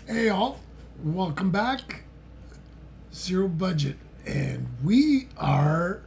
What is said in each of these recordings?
Hey all, welcome back. Zero budget, and we are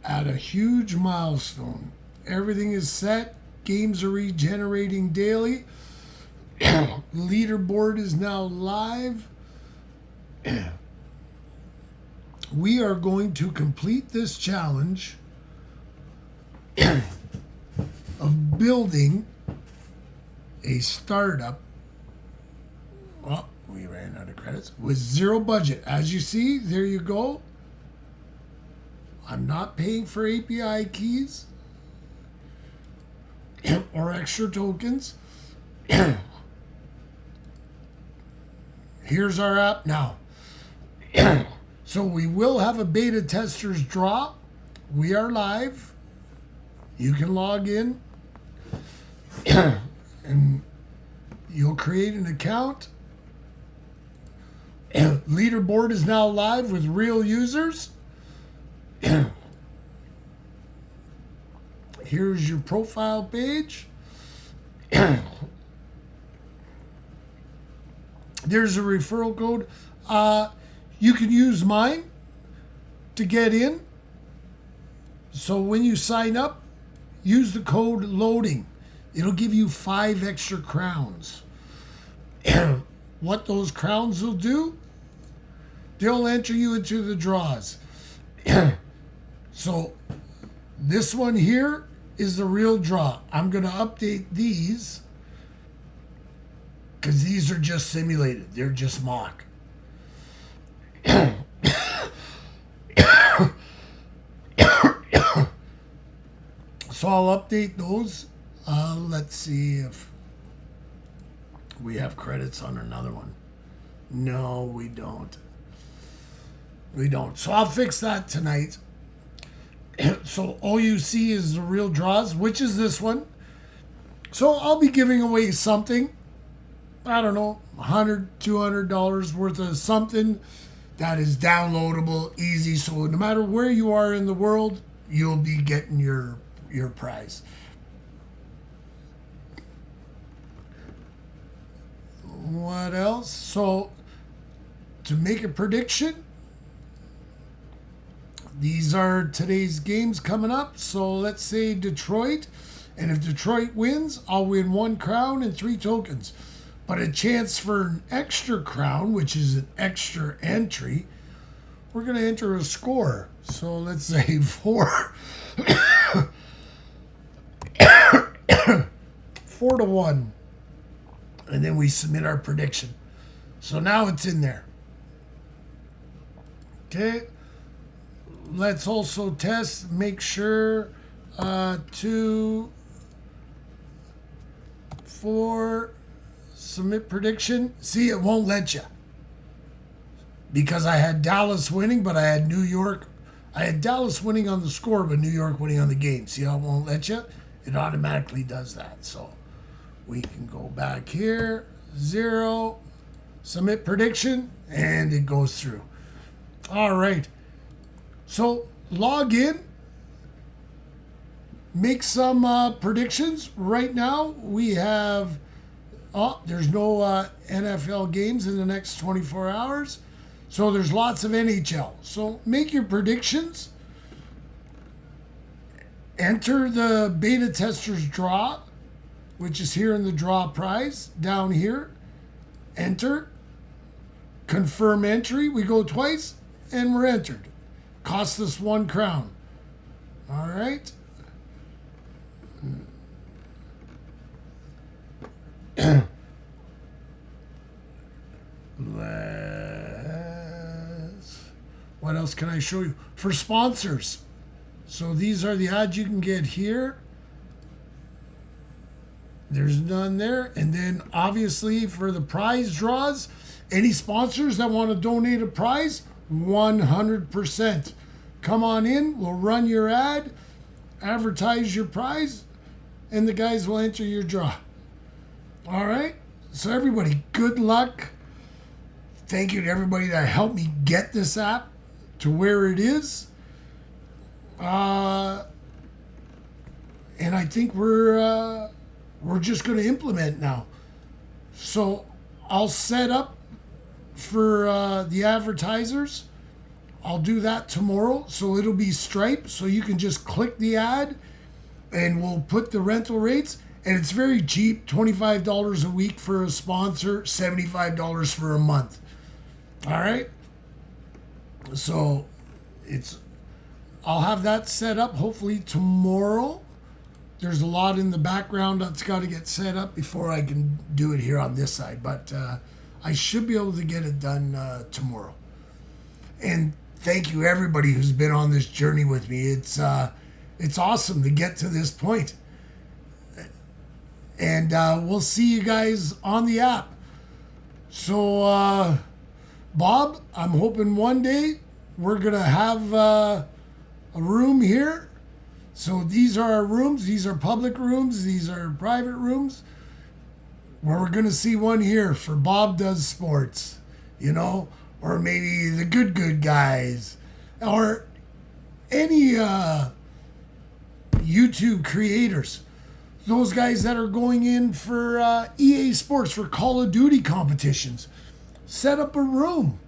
at a huge milestone. Everything is set. Games are regenerating daily. Leaderboard is now live. We are going to complete this challenge of building a startup. Well, we ran out of credits with zero budget. As you see, there you go. I'm not paying for API keys or extra tokens. Here's our app now. So we will have a beta testers draw. We are live. You can log in and you'll create an account. Leaderboard is now live with real users. Here's your profile page. There's a referral code. You can use mine to get in. So when you sign up, use the code LOADING. It'll give you 5 extra crowns. What those crowns will do, they'll enter you into the draws. So this one here is the real draw. I'm going to update these because these are just simulated. They're just mock. So I'll update those. Let's see if we have credits on another one. No, we don't. We don't. So I'll fix that tonight. So all you see is the real draws, which is this one. So I'll be giving away something. I don't know, $100, $200 worth of something that is downloadable, easy. So no matter where you are in the world, you'll be getting your prize. What else? So to make a prediction, these are today's games coming up. So let's say Detroit, and if Detroit wins, I'll win 1 crown and 3 tokens. But a chance for an extra crown, which is an extra entry, we're going to enter a score. So let's say 4. 4-1. And then we submit our prediction. So now it's in there. Okay. Let's also test, make sure 2, 4, submit prediction. See, it won't let you. Because I had Dallas winning, but I had New York. I had Dallas winning on the score, but New York winning on the game. See how it won't let you? It automatically does that. So we can go back here, 0, submit prediction, and it goes through. All right. So log in, make some predictions. Right now we have, there's no NFL games in the next 24 hours. So there's lots of NHL. So make your predictions. Enter the beta testers draw, which is here in the draw prize down here. Enter, confirm entry. We go twice and we're entered. Cost us 1 crown. All right. What else can I show you? For sponsors. So these are the odds you can get here. There's none there. And then obviously for the prize draws, any sponsors that want to donate a prize, 100%. Come on in, we'll run your ad, advertise your prize, and the guys will enter your draw. All right? So everybody, good luck. Thank you to everybody that helped me get this app to where it is. And I think we're just going to implement now. So I'll set up for the advertisers. I'll do that tomorrow. So it'll be Stripe. So you can just click the ad and we'll put the rental rates. And it's very cheap, $25 a week for a sponsor, $75 for a month. All right. So I'll have that set up hopefully tomorrow. There's a lot in the background that's got to get set up before I can do it here on this side. But I should be able to get it done tomorrow. And thank you everybody who's been on this journey with me. It's awesome to get to this point. And we'll see you guys on the app. So, Bob, I'm hoping one day we're going to have a room here. So these are our rooms. These are public rooms. These are private rooms. Where we're going to see one here for Bob Does Sports, you know, or maybe the good guys, or any YouTube creators. Those guys that are going in for EA Sports, for Call of Duty competitions. Set up a room.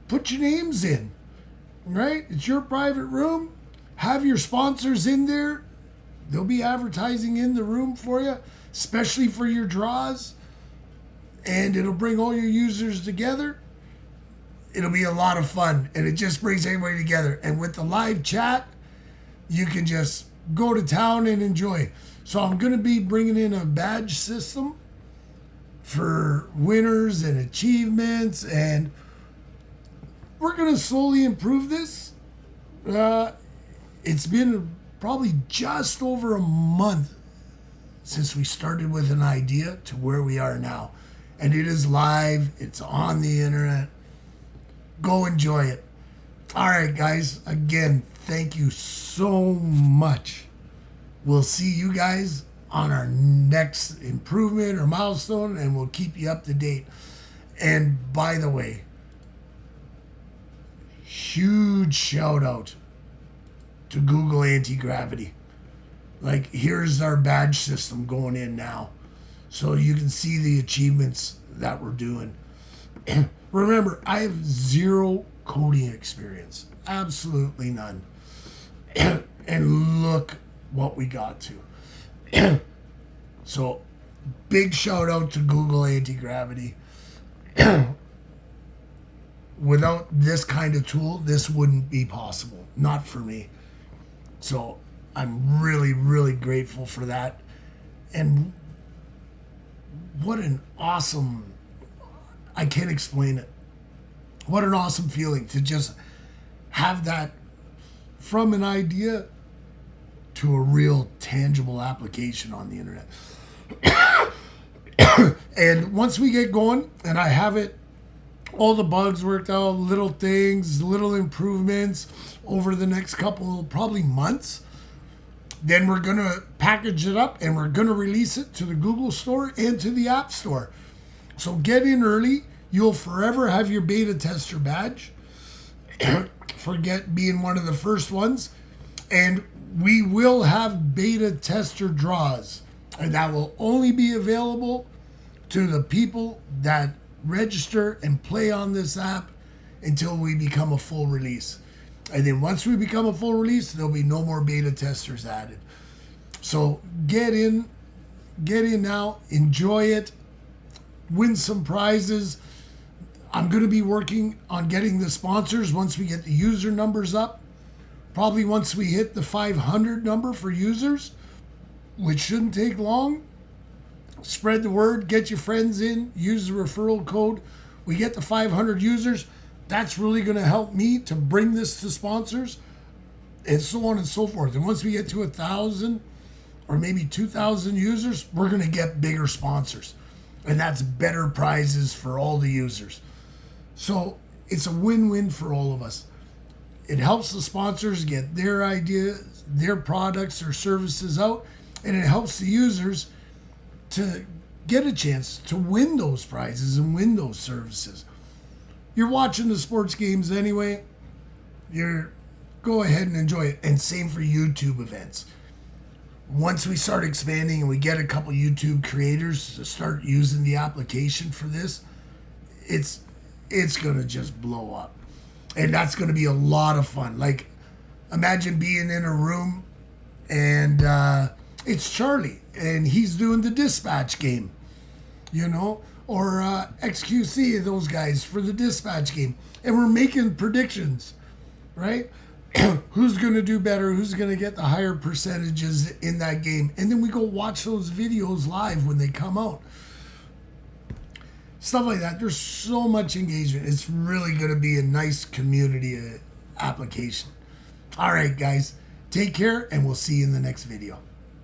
Put your names in, right? It's your private room. Have your sponsors in there. They'll be advertising in the room for you, especially for your draws. And it'll bring all your users together. It'll be a lot of fun. And it just brings everybody together. And with the live chat, you can just go to town and enjoy. So I'm going to be bringing in a badge system for winners and achievements, and we're going to slowly improve this. It's been probably just over a month since we started with an idea to where we are now. And it is live. It's on the internet. Go enjoy it. All right, guys. Again, thank you so much. We'll see you guys on our next improvement or milestone, and we'll keep you up to date. And by the way, huge shout out to Google Anti-Gravity. Like, here's our badge system going in now. So you can see the achievements that we're doing. Remember, I have zero coding experience. Absolutely none. And look what we got to. So big shout out to Google Anti-Gravity. Without this kind of tool, this wouldn't be possible. Not for me. So I'm really, really grateful for that. And what an awesome, I can't explain it. What an awesome feeling to just have that from an idea to a real tangible application on the internet. And once we get going and I have it, all the bugs worked out, little things, little improvements over the next couple, probably months, then we're going to package it up and we're going to release it to the Google Store and to the App Store. So get in early. You'll forever have your beta tester badge. Forget being one of the first ones. And we will have beta tester draws. And that will only be available to the people that register and play on this app until we become a full release. And then once we become a full release, there'll be no more beta testers added. So get in now, enjoy it, win some prizes. I'm going to be working on getting the sponsors once we get the user numbers up. Probably once we hit the 500 number for users, which shouldn't take long. Spread the word, get your friends in, use the referral code. We get the 500 users. That's really going to help me to bring this to sponsors and so on and so forth. And once we get to 1,000 or maybe 2,000 users, we're going to get bigger sponsors. And that's better prizes for all the users. So it's a win-win for all of us. It helps the sponsors get their ideas, their products or services out, and it helps the users to get a chance to win those prizes and win those services. You're watching the sports games anyway. Go ahead and enjoy it. And same for YouTube events. once we start expanding and we get a couple YouTube creators to start using the application for this, it's gonna just blow up, and that's gonna be a lot of fun. Like, imagine being in a room and it's Charlie and he's doing the dispatch game, you know, or XQC, those guys for the dispatch game, and we're making predictions, right? Who's going to do better, who's going to get the higher percentages in that game, and then we go watch those videos live when they come out. Stuff like that. There's so much engagement. It's really going to be a nice community application. All right, guys, take care, and we'll see you in the next video.